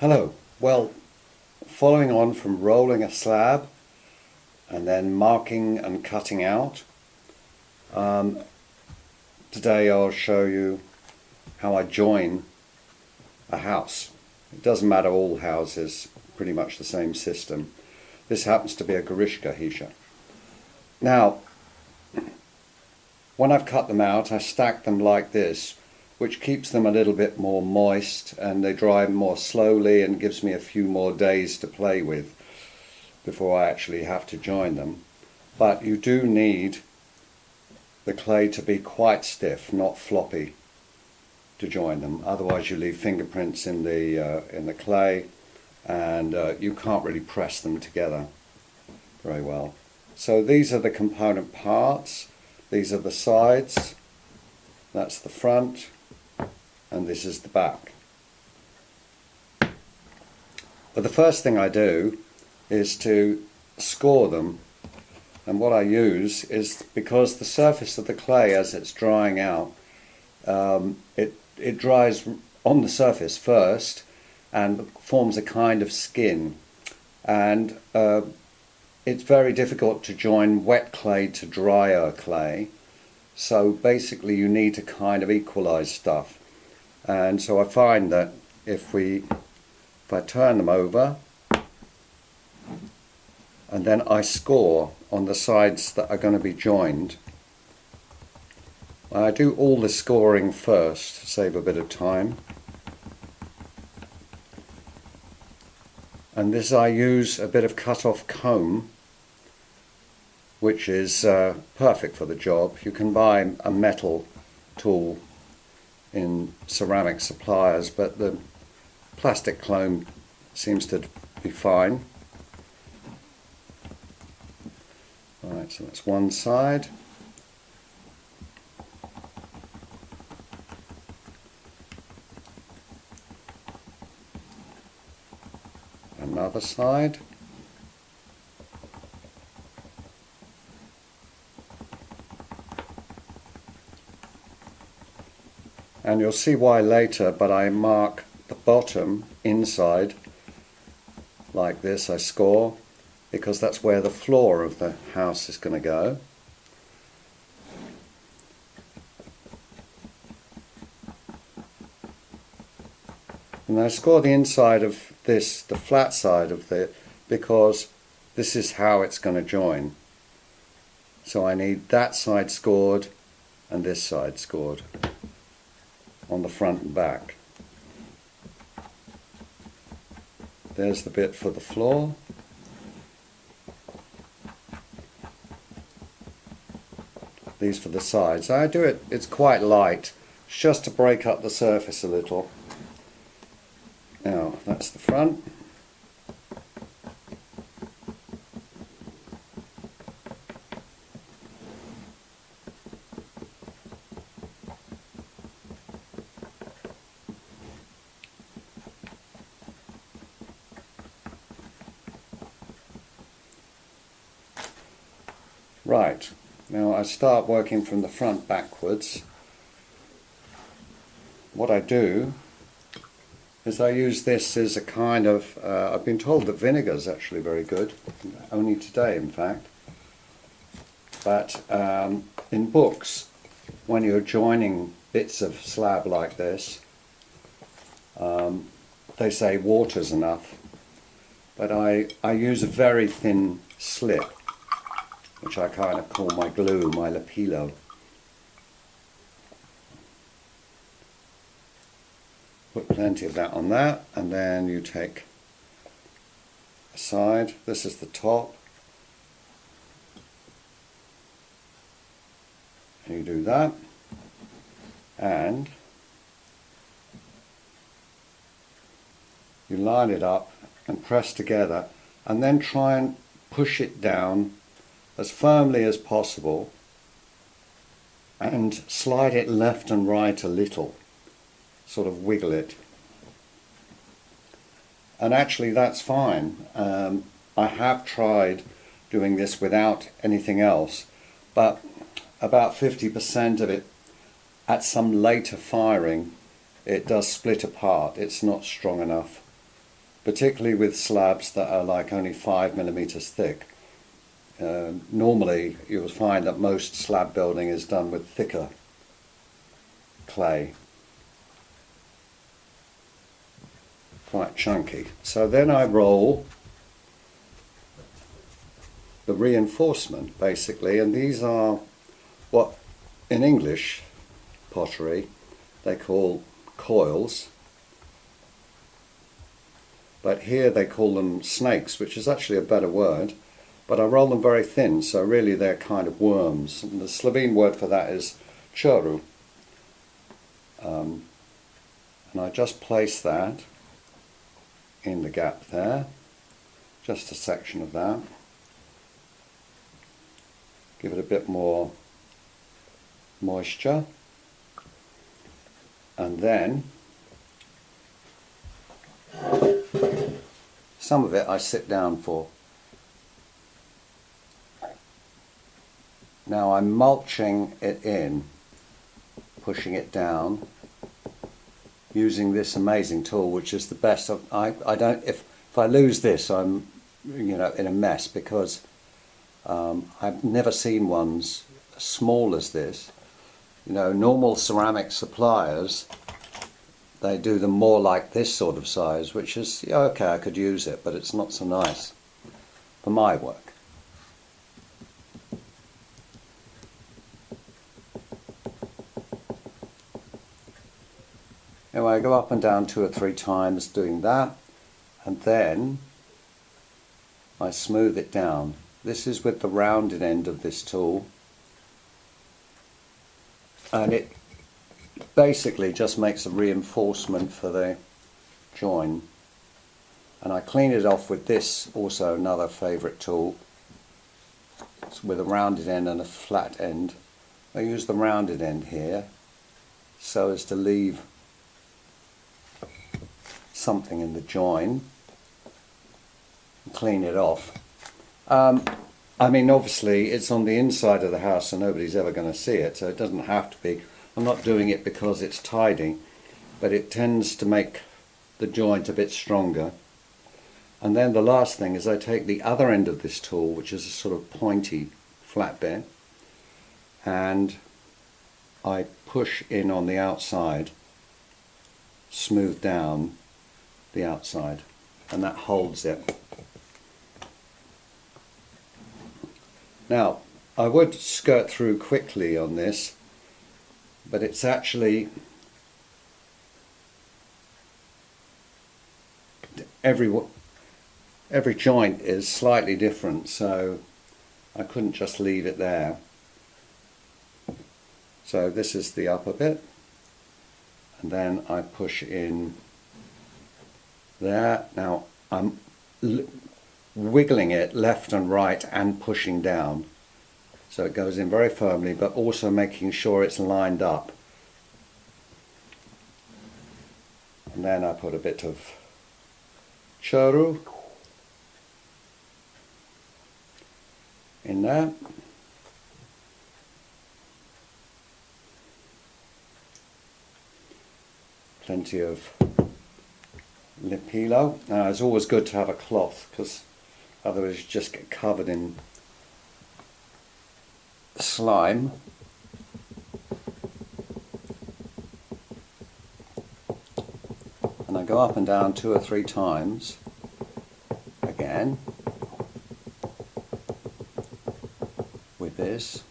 Hello. Well, following on from rolling a slab and then marking and cutting out, today I'll show you how I join a house. It doesn't matter, all houses, pretty much the same system. This happens to be a Goriska hisha. Now, when I've cut them out, I stack them like this, which keeps them a little bit more moist, and they dry more slowly and gives me a few more days to play with before I actually have to join them. But you do need the clay to be quite stiff, not floppy, to join them. Otherwise you leave fingerprints in the clay, and you can't really press them together very well. So these are the component parts. These are the sides. That's the front. And this is the back. But the first thing I do is to score them, and what I use is, because the surface of the clay as it's drying out, it dries on the surface first and forms a kind of skin, and it's very difficult to join wet clay to drier clay, so basically you need to kind of equalize stuff. And so I find that if I turn them over and then I score on the sides that are going to be joined, I do all the scoring first to save a bit of time. And this, I use a bit of cut-off comb, which is perfect for the job. You can buy a metal tool in ceramic suppliers, but the plastic comb seems to be fine. Right, so that's one side. Another side. And you'll see why later, but I mark the bottom inside like this. I score, because that's where the floor of the house is going to go. And I score the inside of this, the flat side of it, because this is how it's going to join. So I need that side scored and this side scored on the front and back. There's the bit for the floor. These for the sides. I do it, it's quite light, just to break up the surface a little. Now, that's the front. Right, now I start working from the front backwards. What I do is I use this as a kind of, I've been told that vinegar is actually very good, only today in fact. But in books, when you're joining bits of slab like this, they say water's enough. But I use a very thin slip, which I kind of call my glue, my lapillo. Put plenty of that on that, and then you take a side. This is the top. And you do that, and you line it up and press together, and then try and push it down as firmly as possible, and slide it left and right a little, sort of wiggle it. And actually that's fine. I have tried doing this without anything else, but about 50% of it, at some later firing, it does split apart. It's not strong enough particularly with slabs that are like only 5 millimeters thick. Normally you'll find that most slab building is done with thicker clay, quite chunky. So then I roll the reinforcement basically, and these are what in English pottery they call coils, but here they call them snakes, which is actually a better word, but I roll them very thin, so really they're kind of worms. And the Slovene word for that is čoru. And I just place that in the gap there, just a section of that, give it a bit more moisture, and then some of it I sit down for. Now I'm mulching it in, pushing it down, using this amazing tool, which is the best of, I don't, if I lose this, I'm, in a mess, because I've never seen ones as small as this. Normal ceramic suppliers, they do them more like this sort of size, which is, okay, I could use it, but it's not so nice for my work. Anyway, I go up and down 2 or 3 times doing that, and then I smooth it down. This is with the rounded end of this tool, and it basically just makes a reinforcement for the join. And I clean it off with this, also another favourite tool. It's with a rounded end and a flat end. I use the rounded end here so as to leave something in the join, clean it off. Obviously it's on the inside of the house, so nobody's ever going to see it, so it doesn't have to be. I'm not doing it because it's tidy, but it tends to make the joint a bit stronger. And then the last thing is I take the other end of this tool, which is a sort of pointy flat bit, and I push in on the outside, smooth down the outside, and that holds it. Now, I would skirt through quickly on this, but it's actually every joint is slightly different, so I couldn't just leave it there. So this is the upper bit, and then I push in there. Now I'm wiggling it left and right and pushing down, so it goes in very firmly, but also making sure it's lined up. And then I put a bit of čoru in there. Plenty of lepilo. Now it's always good to have a cloth, because otherwise you just get covered in slime. And I go up and down 2 or 3 times again with this,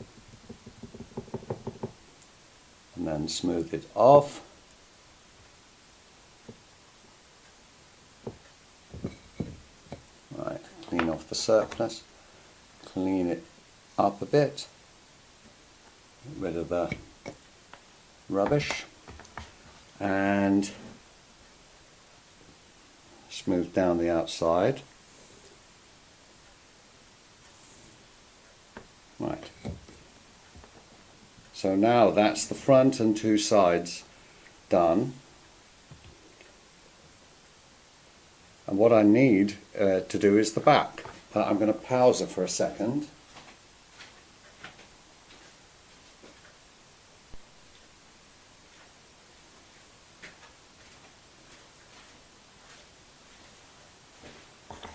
and then smooth it off. Right, clean off the surplus, clean it up a bit, get rid of the rubbish, and smooth down the outside. Right. So now that's the front and 2 sides done. And what I need to do is the back. I'm going to pause it for a second.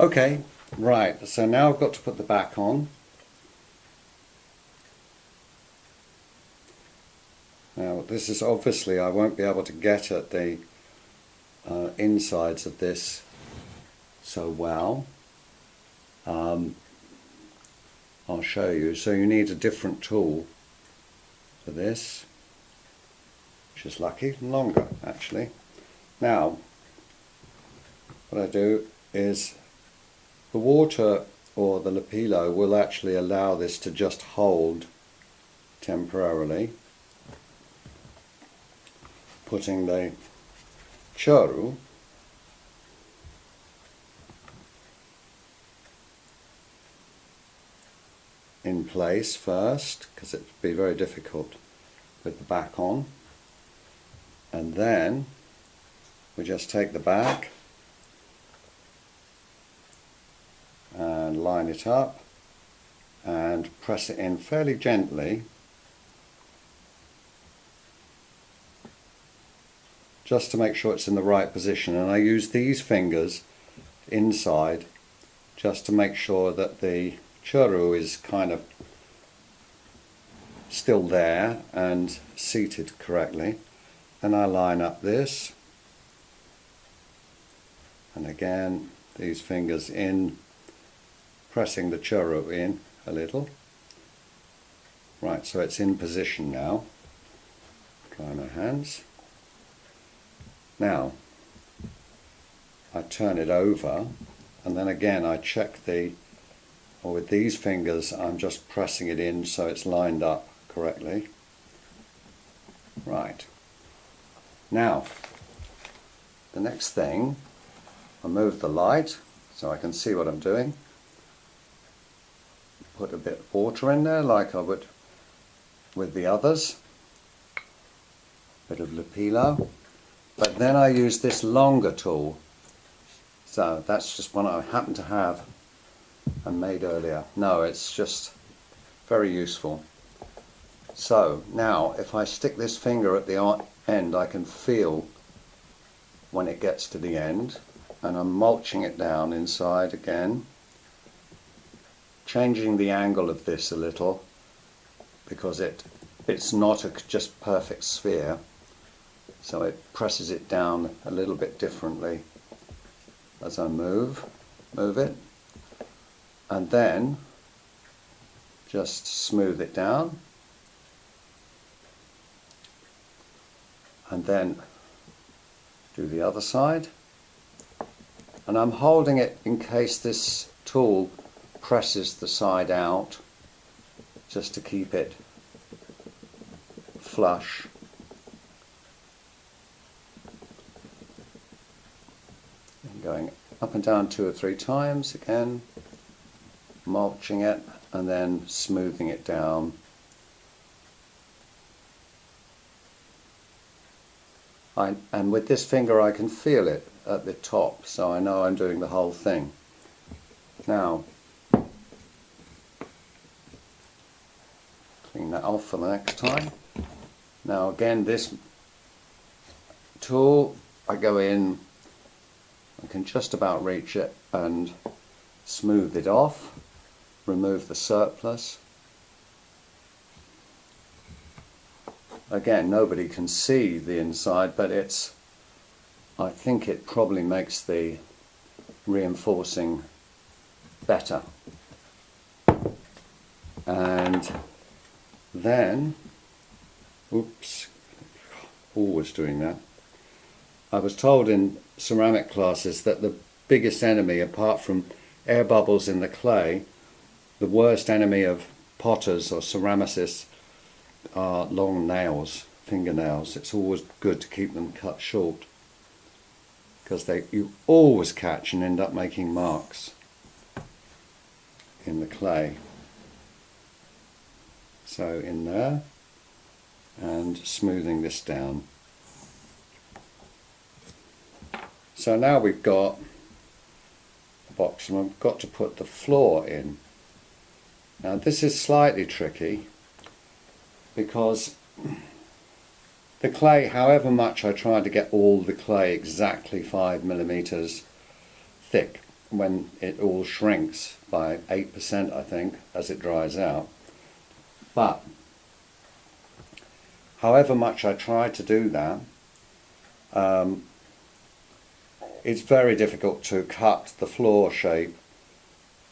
Okay, right, so now I've got to put the back on. Now this is obviously, I won't be able to get at the insides of this so well. I'll show you. So you need a different tool for this, which is lucky, longer actually. Now what I do is the water or the Lepilo will actually allow this to just hold temporarily, putting the charu in place first, because it would be very difficult with the back on, and then we just take the back and line it up and press it in fairly gently, just to make sure it's in the right position. And I use these fingers inside just to make sure that the churu is kind of still there and seated correctly. Then I line up this, and again these fingers in, pressing the churu in a little. Right, so it's in position now. Dry my hands. Now I turn it over, and then again I check or with these fingers I'm just pressing it in so it's lined up correctly. Right, now the next thing, I move the light so I can see what I'm doing. Put a bit of water in there like I would with the others, bit of Lepilo, but then I use this longer tool. So that's just one I happen to have and made earlier. No, it's just very useful. So now if I stick this finger at the end, I can feel when it gets to the end, and I'm mulching it down inside again, changing the angle of this a little because it's not just perfect sphere, so it presses it down a little bit differently as I move it, and then just smooth it down, and then do the other side. And I'm holding it in case this tool presses the side out, just to keep it flush. And going up and down 2 or 3 times again, mulching it and then smoothing it down. And with this finger I can feel it at the top, so I know I'm doing the whole thing. Now, clean that off for the next time. Now again, this tool, I go in, I can just about reach it and smooth it off, remove the surplus. Again, nobody can see the inside, but I think it probably makes the reinforcing better. And then, oops, always doing that. I was told in ceramic classes that the biggest enemy, apart from air bubbles in the clay, the worst enemy of potters or ceramicists are long nails, fingernails. It's always good to keep them cut short, because you always catch and end up making marks in the clay. So in there, and smoothing this down. So now we've got the box, and I've got to put the floor in. Now this is slightly tricky, because the clay, however much I try to get all the clay exactly 5 millimeters thick, when it all shrinks by 8%, I think, as it dries out. But however much I try to do that, it's very difficult to cut the floor shape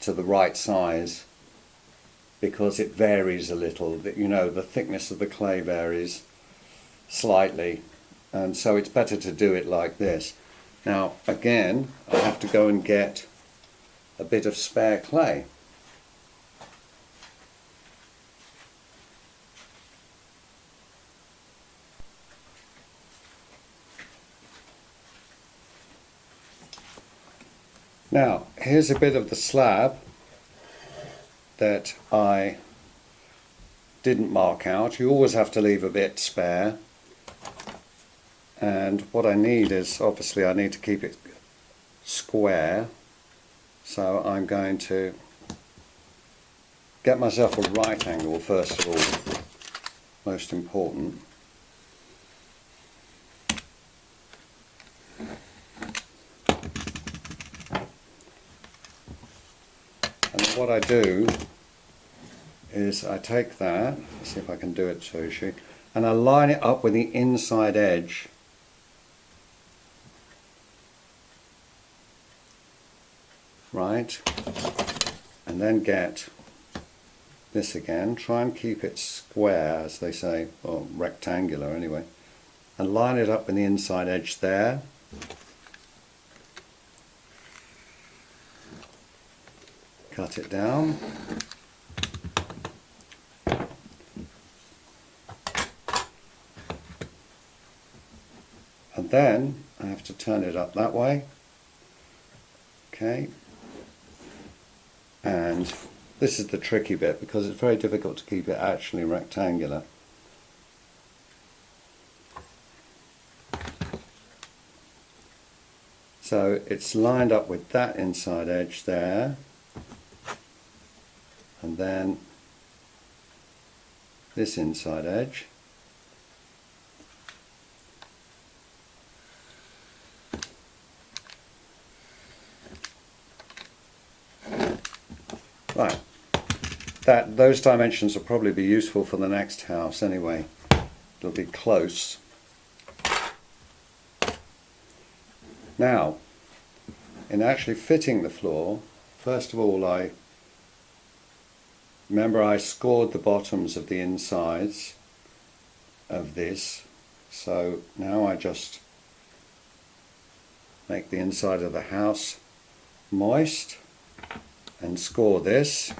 to the right size because it varies a little. You know, the thickness of the clay varies slightly, and so it's better to do it like this. Now again, I have to go and get a bit of spare clay. Now, here's a bit of the slab that I didn't mark out. You always have to leave a bit spare. And what I need is, obviously I need to keep it square. So I'm going to get myself a right angle first of all, most important. And what I do is I take that, let's see if I can do it, Sushi, and I line it up with the inside edge. Right, and then get this again, try and keep it square, as they say, or rectangular anyway, and line it up with the inside edge there. Cut it down. And then I have to turn it up that way. Okay. And this is the tricky bit because it's very difficult to keep it actually rectangular. So it's lined up with that inside edge there, and then this inside edge. Right, those dimensions will probably be useful for the next house anyway. It'll be close. Now, in actually fitting the floor, first of all I scored the bottoms of the insides of this, so now I just make the inside of the house moist and score this.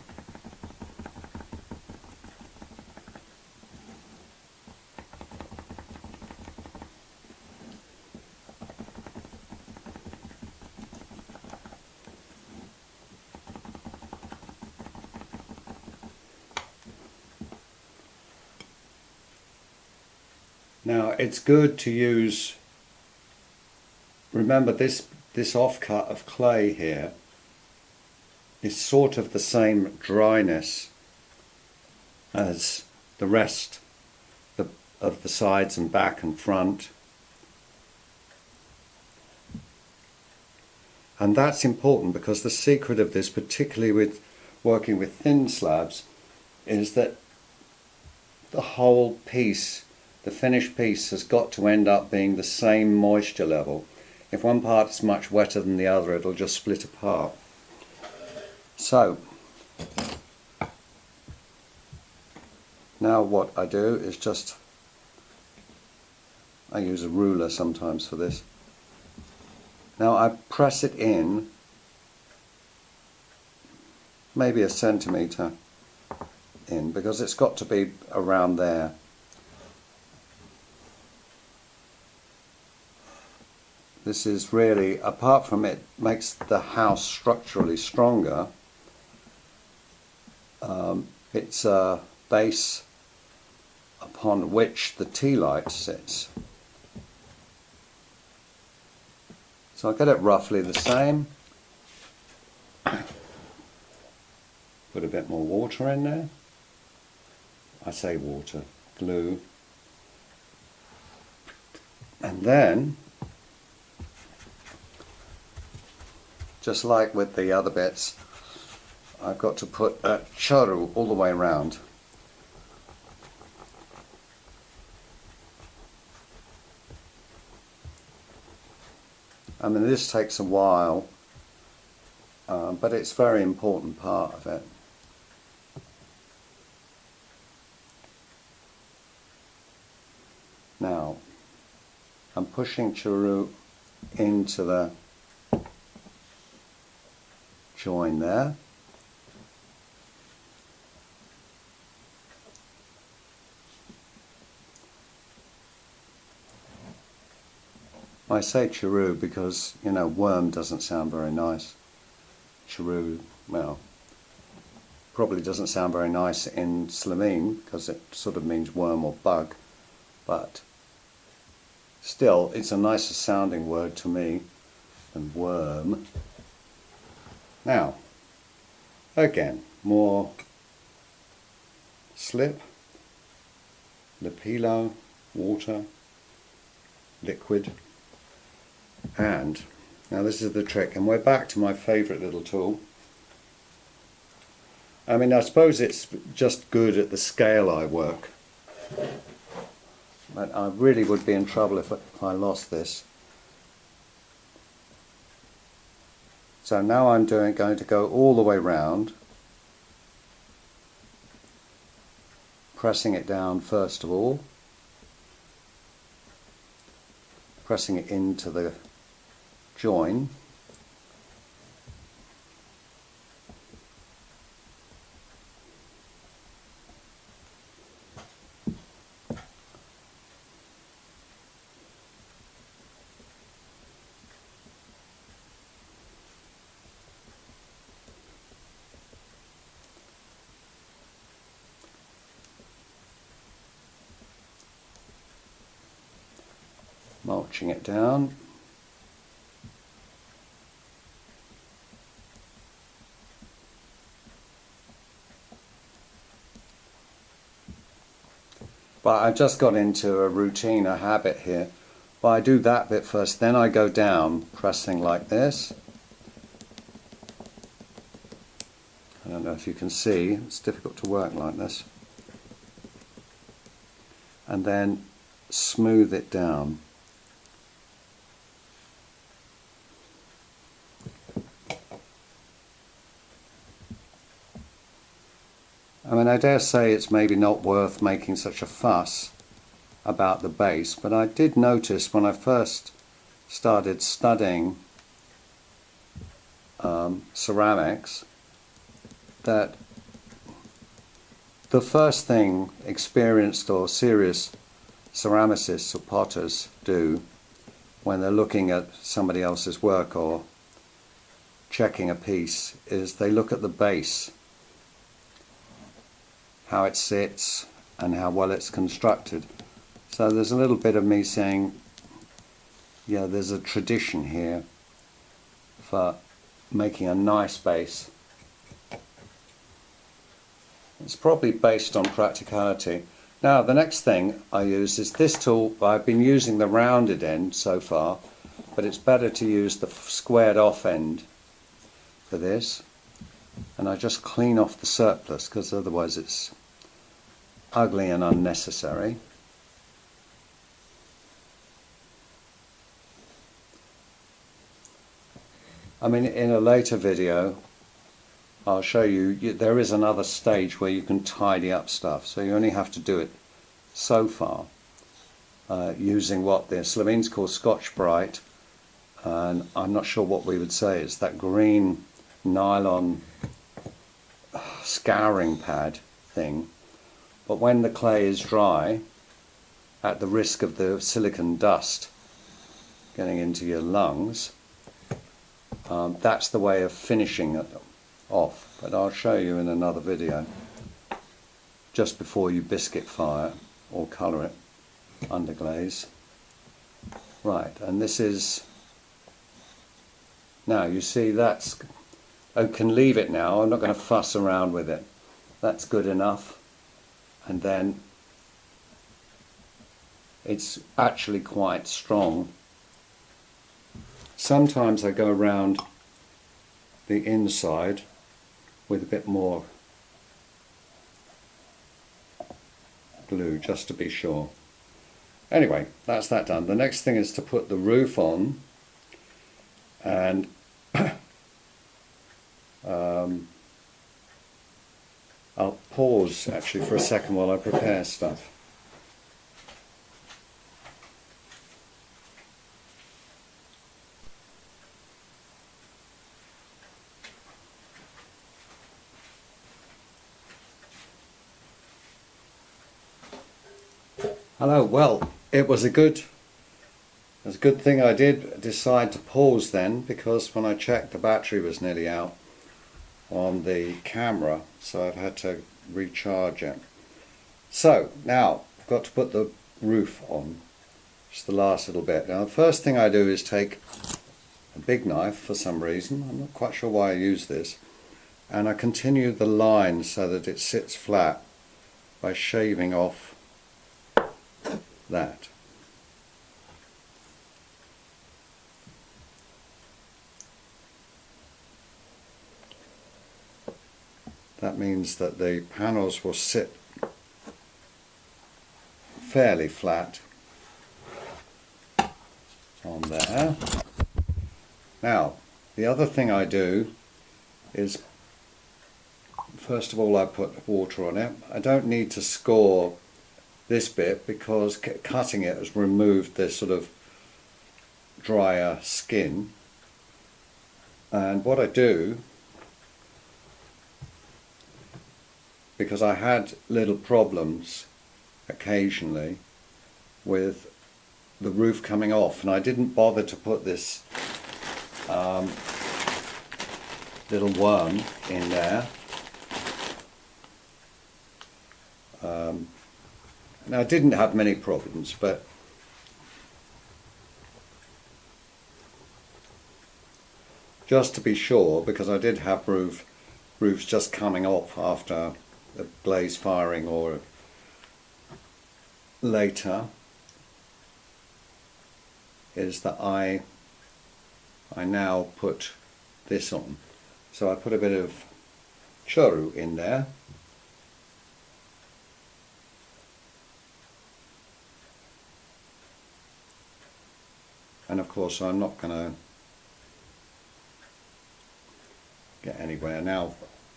Now it's good to use, remember this offcut of clay here is sort of the same dryness as the rest of the sides and back and front. And that's important because the secret of this, particularly with working with thin slabs, is that the whole piece, the finished piece, has got to end up being the same moisture level. If one part is much wetter than the other, it'll just split apart. So, now what I do is just, I use a ruler sometimes for this. Now I press it in, maybe a centimetre in, because it's got to be around there. This is really, apart from it makes the house structurally stronger, it's a base upon which the tea light sits. So I'll get it roughly the same. Put a bit more water in there. I say water, glue. And then just like with the other bits, I've got to put a churro all the way around. I mean, this takes a while, but it's a very important part of it. Now, I'm pushing churro into the join there. I say churro because, you know, worm doesn't sound very nice. Churro, well, probably doesn't sound very nice in Slovene because it sort of means worm or bug, but still, it's a nicer sounding word to me than worm. Now, again, more slip, lepilo, water, liquid, and now this is the trick, and we're back to my favourite little tool. I mean, I suppose it's just good at the scale I work, but I really would be in trouble if I lost this. So now I'm going to go all the way round, pressing it down first of all, pressing it into the join, mulching it down. But I've just got into a routine, a habit here. Well, I do that bit first, then I go down, pressing like this. I don't know if you can see, it's difficult to work like this. And then smooth it down. I mean, I dare say it's maybe not worth making such a fuss about the base, but I did notice when I first started studying ceramics that the first thing experienced or serious ceramicists or potters do when they're looking at somebody else's work or checking a piece is they look at the base, how it sits and how well it's constructed. So there's a little bit of me saying, yeah, there's a tradition here for making a nice base. It's probably based on practicality. Now the next thing I use is this tool. I've been using the rounded end so far, but it's better to use the squared off end for this. And I just clean off the surplus because otherwise it's ugly and unnecessary. I mean, in a later video I'll show you, there is another stage where you can tidy up stuff, so you only have to do it so far using what the Slovenes call Scotch Brite, and I'm not sure what we would say, it's that green nylon scouring pad thing. But when the clay is dry, at the risk of the silicon dust getting into your lungs, that's the way of finishing it off. But I'll show you in another video, just before you biscuit fire or colour it, underglaze. Right, and this is, now you see that's, I can leave it now, I'm not going to fuss around with it. That's good enough. And then it's actually quite strong. Sometimes I go around the inside with a bit more glue just to be sure. Anyway, that's that done. The next thing is to put the roof on, and I'll pause actually for a second while I prepare stuff. Hello. Well, it was a good thing I did decide to pause then, because when I checked the battery was nearly out on the camera, so I've had to recharge it. So now I've got to put the roof on, just the last little bit. Now the first thing I do is take a big knife for some reason, I'm not quite sure why I use this, and I continue the line so that it sits flat by shaving off that. That means that the panels will sit fairly flat on there. Now, the other thing I do is, first of all, I put water on it. I don't need to score this bit because cutting it has removed this sort of drier skin. And what I do, because I had little problems occasionally with the roof coming off, and I didn't bother to put this little worm in there. Now I didn't have many problems, but just to be sure, because I did have roofs just coming off after a blaze firing or later, is that I now put this on. So I put a bit of churu in there, and of course I'm not going to get anywhere now.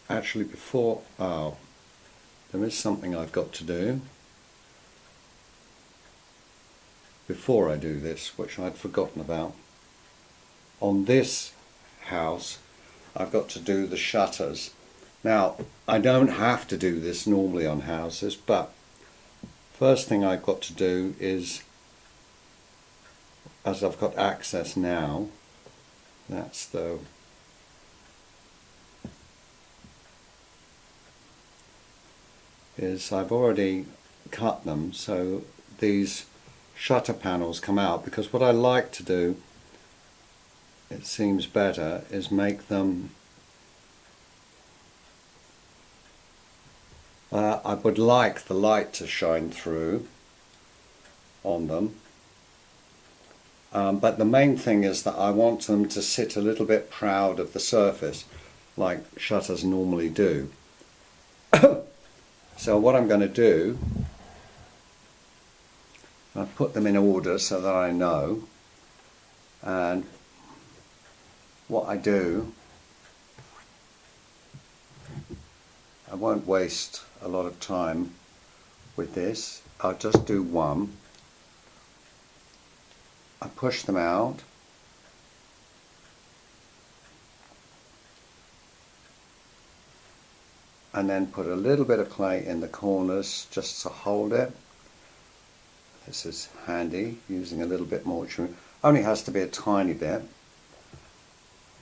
Actually, before, there is something I've got to do before I do this, which I'd forgotten about. On this house, I've got to do the shutters. Now, I don't have to do this normally on houses, but first thing I've got to do is, as I've got access now, that's the is I've already cut them, so these shutter panels come out, because what I like to do, it seems better, is make them, I would like the light to shine through on them, but the main thing is that I want them to sit a little bit proud of the surface, like shutters normally do. So what I'm going to do, I put them in order so that I know, and what I do, I won't waste a lot of time with this, I'll just do one. I push them out, and then put a little bit of clay in the corners just to hold it. This is handy, using a little bit more trim. Only has to be a tiny bit.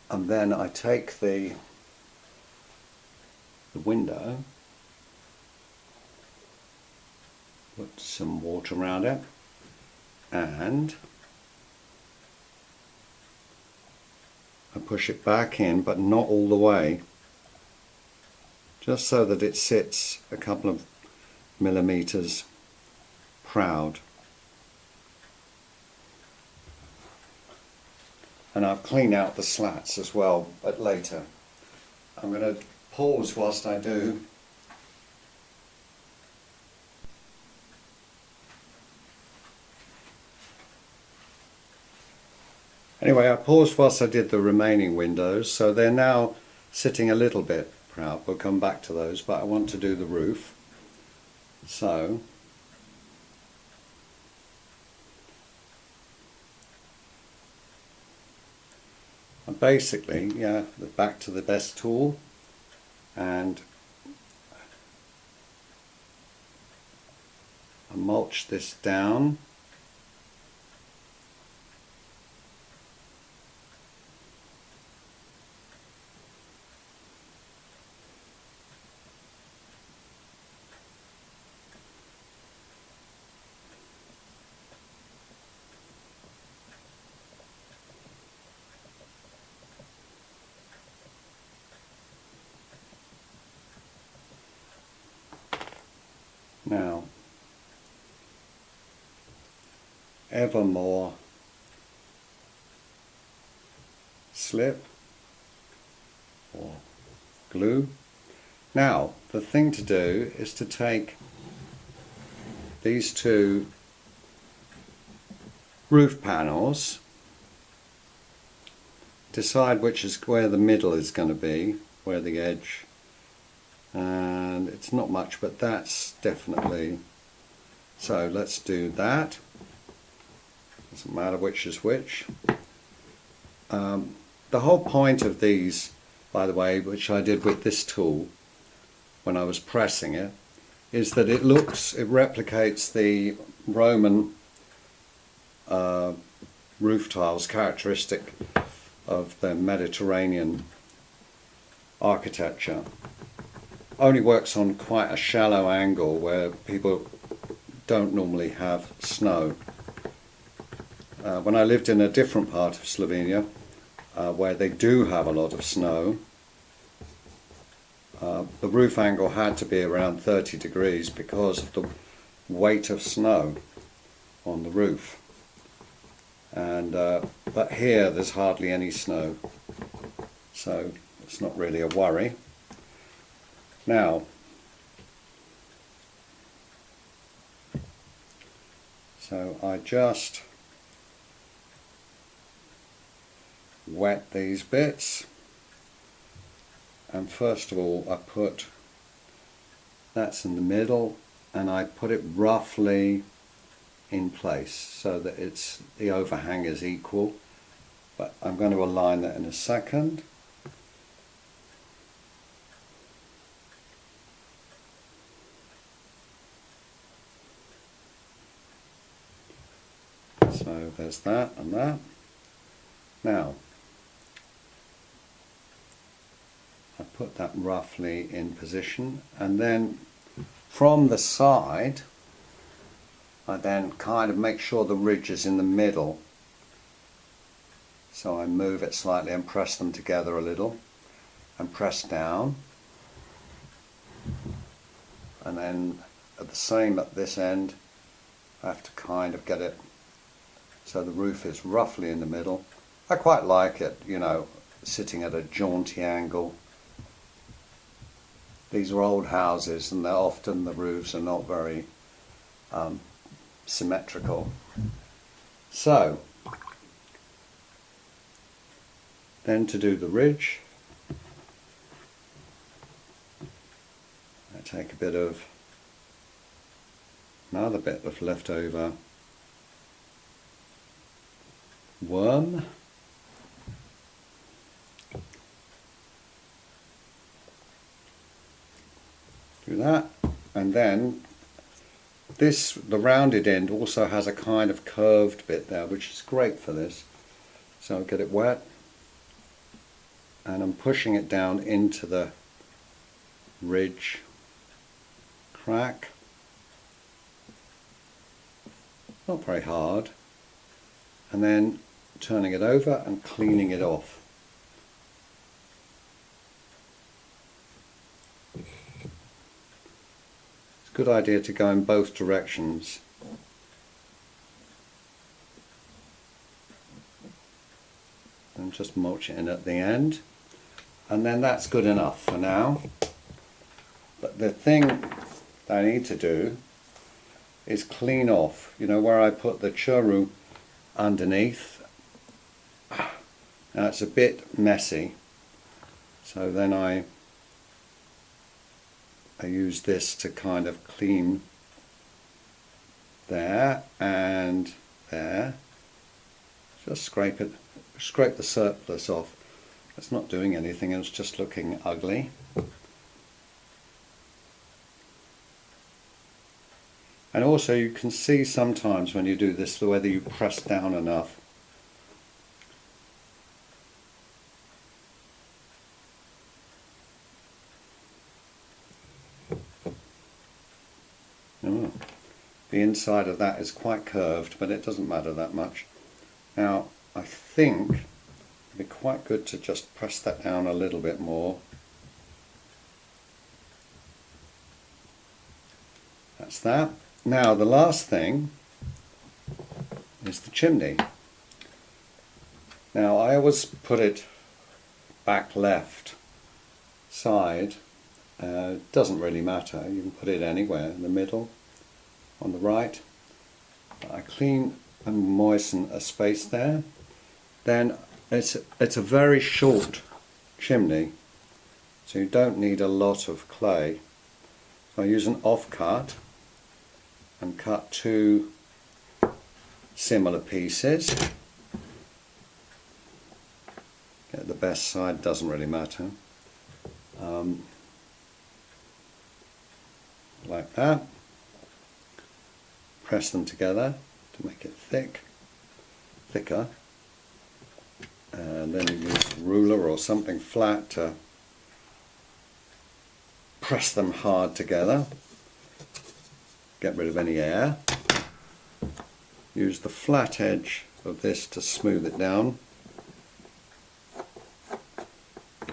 And then I take the window, put some water around it, and I push it back in, but not all the way, just so that it sits a couple of millimeters proud. And I'll clean out the slats as well, but later. I'm going to pause whilst I do. Anyway, I paused whilst I did the remaining windows, so they're now sitting a little bit proud. We'll come back to those, but I want to do the roof. So basically, yeah, back to the best tool, and I mulch this down. Now, ever more slip or glue. Now, the thing to do is to take these two roof panels, decide which is where the middle is going to be, where the edge, and it's not much, but that's definitely, so let's do that. Doesn't matter which is which. The whole point of these, by the way, which I did with this tool when I was pressing it, is that it replicates the Roman roof tiles characteristic of the Mediterranean architecture. Only works on quite a shallow angle where people don't normally have snow. When I lived in a different part of Slovenia, where they do have a lot of snow, the roof angle had to be around 30 degrees because of the weight of snow on the roof. And but here there's hardly any snow, so it's not really a worry. Now, so I just wet these bits, and first of all I put, that's in the middle, and I put it roughly in place so that the overhang is equal, but I'm going to align that in a second. So there's that and that. Now, I put that roughly in position, and then from the side I then kind of make sure the ridge is in the middle. So I move it slightly and press them together a little and press down, and then at the same at this end I have to kind of get it so the roof is roughly in the middle. I quite like it, you know, sitting at a jaunty angle. These are old houses and they're often, the roofs are not very symmetrical. So then to do the ridge, I take another bit of leftover worm, do that, and then the rounded end also has a kind of curved bit there, which is great for this. So I'll get it wet and I'm pushing it down into the ridge crack, not very hard, and then turning it over and cleaning it off. It's a good idea to go in both directions. And just mulch it in at the end. And then that's good enough for now. But the thing that I need to do is clean off, you know, where I put the churro underneath. Now it's a bit messy, so then I use this to kind of clean there and there. Just scrape the surplus off. It's not doing anything, it's just looking ugly. And also you can see sometimes when you do this whether you press down enough. The inside of that is quite curved, but it doesn't matter that much. Now I think it'd be quite good to just press that down a little bit more. That's that. Now the last thing is the chimney. Now I always put it back left side. It doesn't really matter, you can put it anywhere, in the middle, on the right. I clean and moisten a space there. Then it's a very short chimney, so you don't need a lot of clay. So I use an offcut and cut two similar pieces. Get the best side, doesn't really matter. Like that. Press them together to make it thicker, and then you use a ruler or something flat to press them hard together. Get rid of any air. Use the flat edge of this to smooth it down,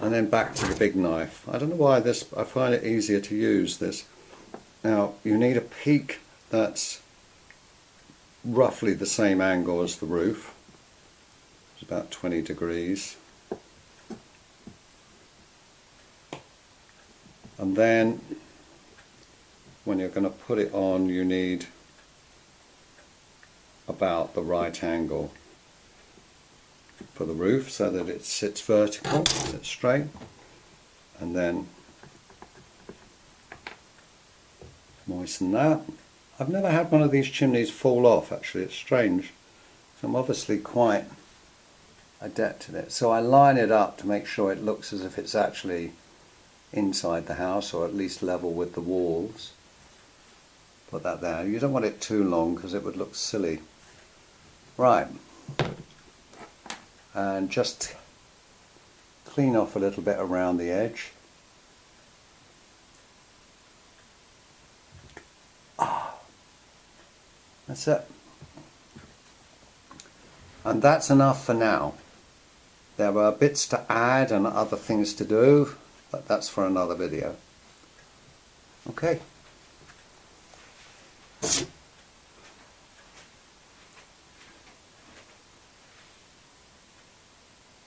and then back to the big knife. I don't know why I find it easier to use this. Now you need a peak that's roughly the same angle as the roof. It's about 20 degrees. And then when you're going to put it on, you need about the right angle for the roof so that it sits vertical, sits straight, and then moisten that. I've never had one of these chimneys fall off, actually. It's strange. So I'm obviously quite adept at it. So I line it up to make sure it looks as if it's actually inside the house, or at least level with the walls. Put that there. You don't want it too long because it would look silly. Right. And just clean off a little bit around the edge. That's it. And that's enough for now. There are bits to add and other things to do, but that's for another video. Okay.